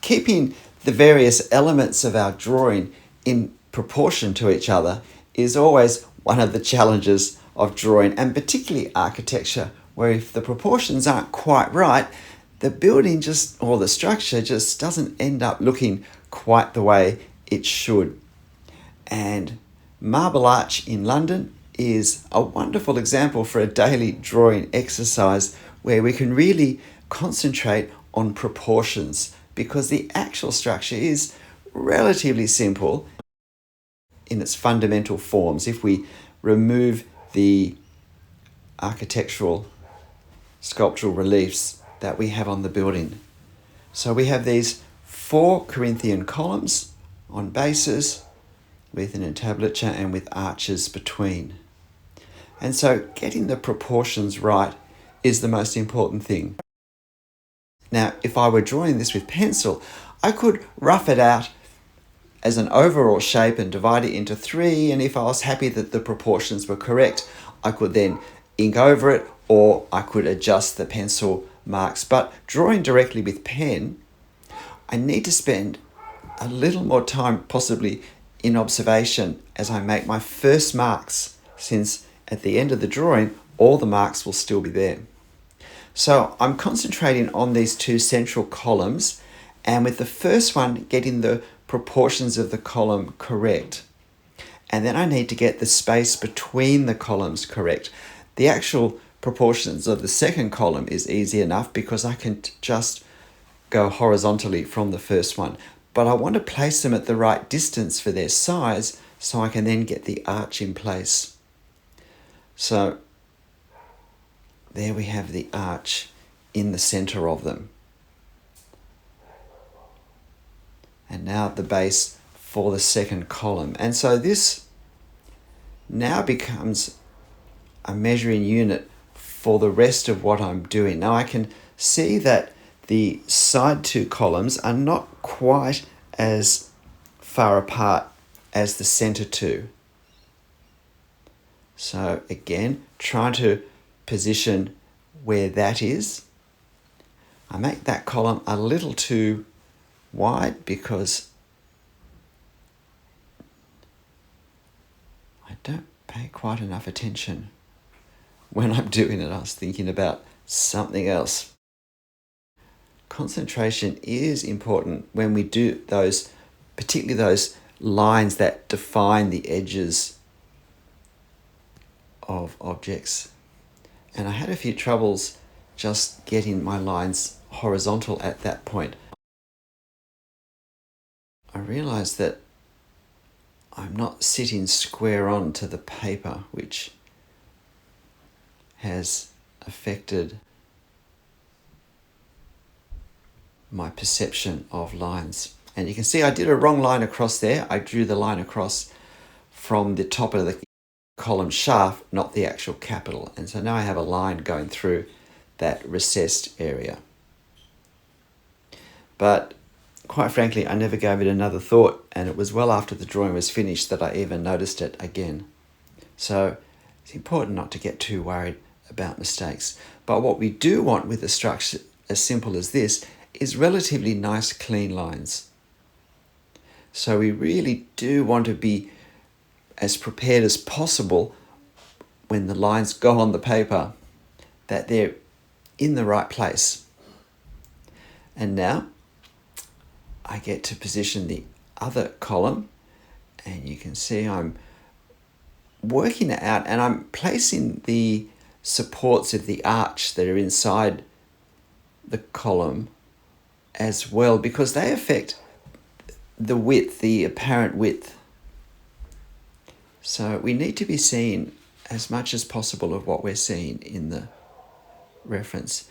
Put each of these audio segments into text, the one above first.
keeping the various elements of our drawing in proportion to each other is always one of the challenges of drawing, and particularly architecture, where if the proportions aren't quite right, the building or the structure just doesn't end up looking quite the way it should. And Marble Arch in London is a wonderful example for a daily drawing exercise where we can really concentrate on proportions, because the actual structure is relatively simple in its fundamental forms if we remove the architectural sculptural reliefs that we have on the building. So we have these 4 Corinthian columns on bases with an entablature and with arches between. And so getting the proportions right is the most important thing. Now, if I were drawing this with pencil, I could rough it out as an overall shape and divide it into 3, and if I was happy that the proportions were correct, I could then ink over it, or I could adjust the pencil marks. But drawing directly with pen, I need to spend a little more time possibly in observation as I make my first marks, since at the end of the drawing all the marks will still be there. So I'm concentrating on these 2 central columns, and with the first one getting the proportions of the column correct. And then I need to get the space between the columns correct. The actual proportions of the second column is easy enough because I can just go horizontally from the first one. But I want to place them at the right distance for their size so I can then get the arch in place. So there we have the arch in the center of them. And now the base for the second column. And so this now becomes a measuring unit for the rest of what I'm doing. Now I can see that the side 2 columns are not quite as far apart as the center 2. So again, trying to position where that is. I make that column a little too wide because I don't pay quite enough attention when I'm doing it. I was thinking about something else. Concentration is important when we do those, particularly those lines that define the edges of objects. And I had a few troubles just getting my lines horizontal at that point. I realized that I'm not sitting square on to the paper, which has affected my perception of lines. And you can see I did a wrong line across there. I drew the line across from the top of the column shaft, not the actual capital. And so now I have a line going through that recessed area. But quite frankly, I never gave it another thought, and it was well after the drawing was finished that I even noticed it again. So it's important not to get too worried about mistakes. But what we do want with a structure as simple as this is relatively nice, clean lines. So we really do want to be as prepared as possible when the lines go on the paper, that they're in the right place. And now I get to position the other column, and you can see I'm working it out, and I'm placing the supports of the arch that are inside the column as well, because they affect the width, the apparent width. So we need to be seeing as much as possible of what we're seeing in the reference.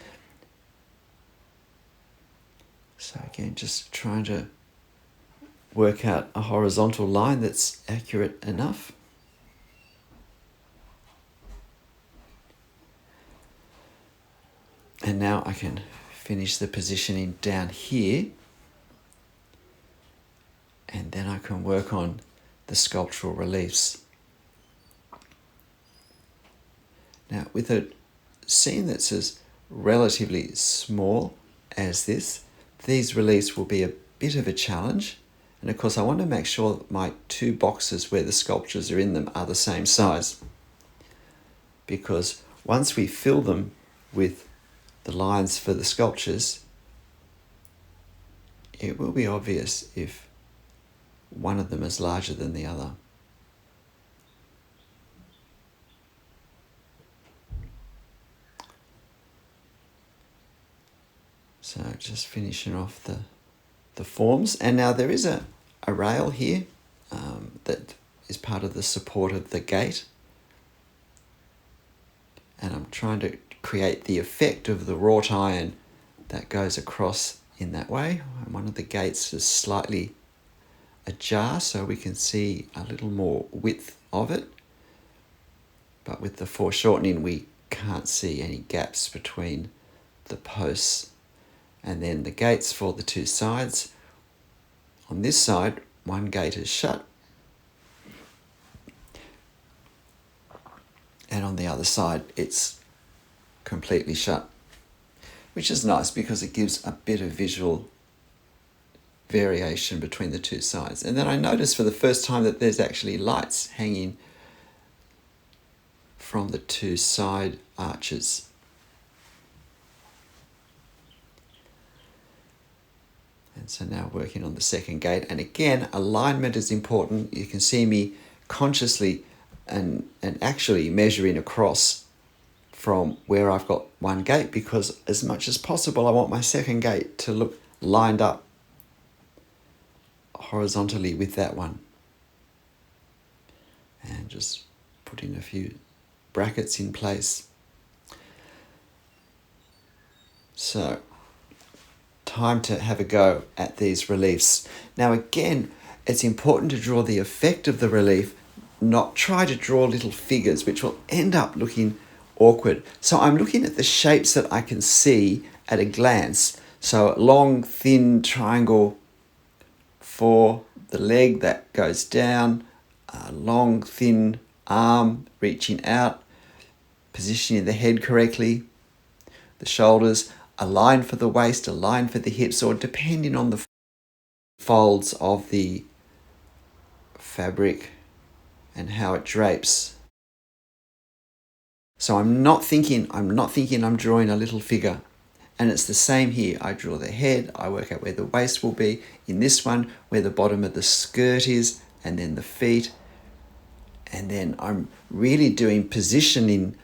So again, just trying to work out a horizontal line that's accurate enough. And now I can finish the positioning down here, and then I can work on the sculptural reliefs. Now, with a scene that's as relatively small as this, these reliefs will be a bit of a challenge. And of course I want to make sure my two boxes where the sculptures are in them are the same size, because once we fill them with the lines for the sculptures, it will be obvious if one of them is larger than the other. So just finishing off the forms. And now there is a rail here that is part of the support of the gate. And I'm trying to create the effect of the wrought iron that goes across in that way. And one of the gates is slightly ajar, so we can see a little more width of it. But with the foreshortening, we can't see any gaps between the posts. And then the gates for the two sides. On this side, one gate is shut. And on the other side, it's completely shut, which is nice because it gives a bit of visual variation between the two sides. And then I noticed for the first time that there's actually lights hanging from the two side arches. And so now working on the second gate. And again, alignment is important. You can see me consciously and actually measuring across from where I've got one gate, because as much as possible I want my second gate to look lined up horizontally with that one. And just putting a few brackets in place. So time to have a go at these reliefs. Now again, it's important to draw the effect of the relief, not try to draw little figures which will end up looking awkward. So I'm looking at the shapes that I can see at a glance. So a long, thin triangle for the leg that goes down, a long, thin arm reaching out, positioning the head correctly, the shoulders, a line for the waist, a line for the hips, or depending on the folds of the fabric and how it drapes. So I'm not thinking I'm drawing a little figure. And it's the same here. I draw the head, I work out where the waist will be. In this one, where the bottom of the skirt is, and then the feet. And then I'm really doing positioning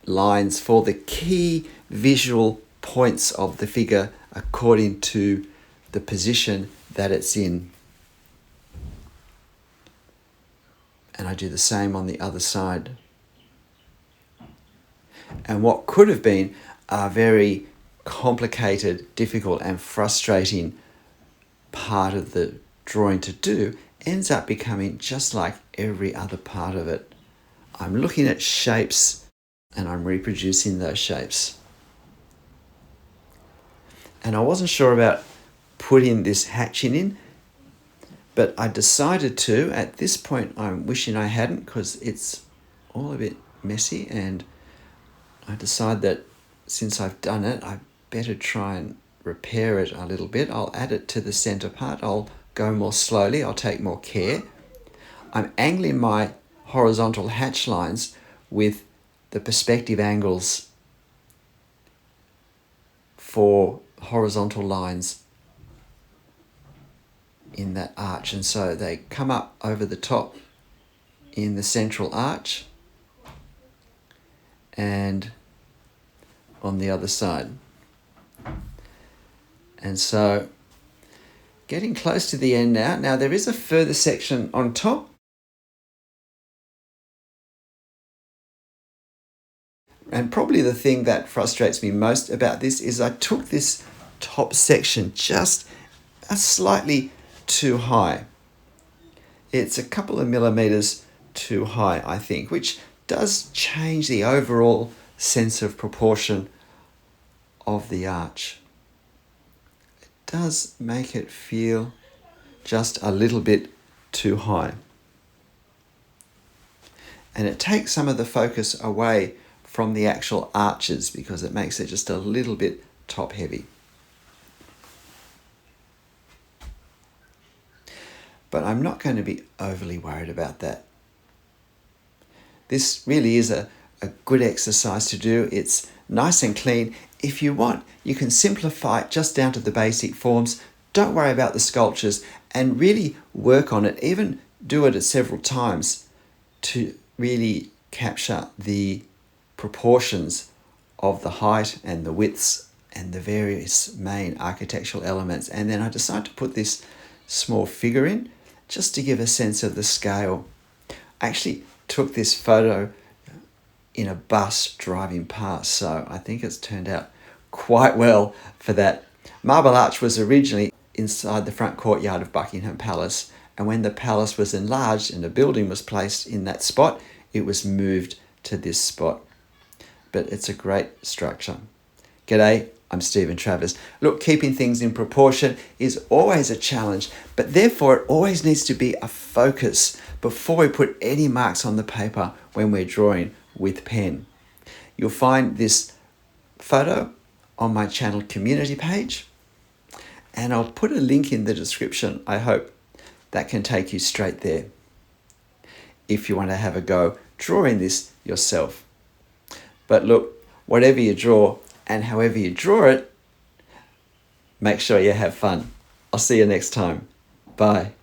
lines for the key visual points of the figure according to the position that it's in. And I do the same on the other side. And what could have been a very complicated, difficult and frustrating part of the drawing to do ends up becoming just like every other part of it. I'm looking at shapes and I'm reproducing those shapes. And I wasn't sure about putting this hatching in, but I decided to. At this point, I'm wishing I hadn't, because it's all a bit messy, and I decided that since I've done it, I better try and repair it a little bit. I'll add it to the center part. I'll go more slowly. I'll take more care. I'm angling my horizontal hatch lines with the perspective angles for horizontal lines in that arch, and so they come up over the top in the central arch and on the other side. And so getting close to the end now. Now there is a further section on top. And probably the thing that frustrates me most about this is I took this top section just slightly too high. It's a couple of millimeters too high, I think, which does change the overall sense of proportion of the arch. It does make it feel just a little bit too high. And it takes some of the focus away from the actual arches because it makes it just a little bit top heavy. but I'm not going to be overly worried about that. This really is a good exercise to do. It's nice and clean. If you want, you can simplify it just down to the basic forms. Don't worry about the sculptures and really work on it. Even do it several times to really capture the proportions of the height and the widths and the various main architectural elements. And then I decided to put this small figure in just to give a sense of the scale. I actually took this photo in a bus driving past, so I think it's turned out quite well for that. Marble Arch was originally inside the front courtyard of Buckingham Palace, and when the palace was enlarged and a building was placed in that spot, it was moved to this spot. But it's a great structure. G'day, I'm Stephen Travers. Look, keeping things in proportion is always a challenge, but therefore it always needs to be a focus before we put any marks on the paper when we're drawing with pen. You'll find this photo on my channel community page, and I'll put a link in the description. I hope that can take you straight there if you want to have a go drawing this yourself. But look, whatever you draw and however you draw it, make sure you have fun. I'll see you next time. Bye.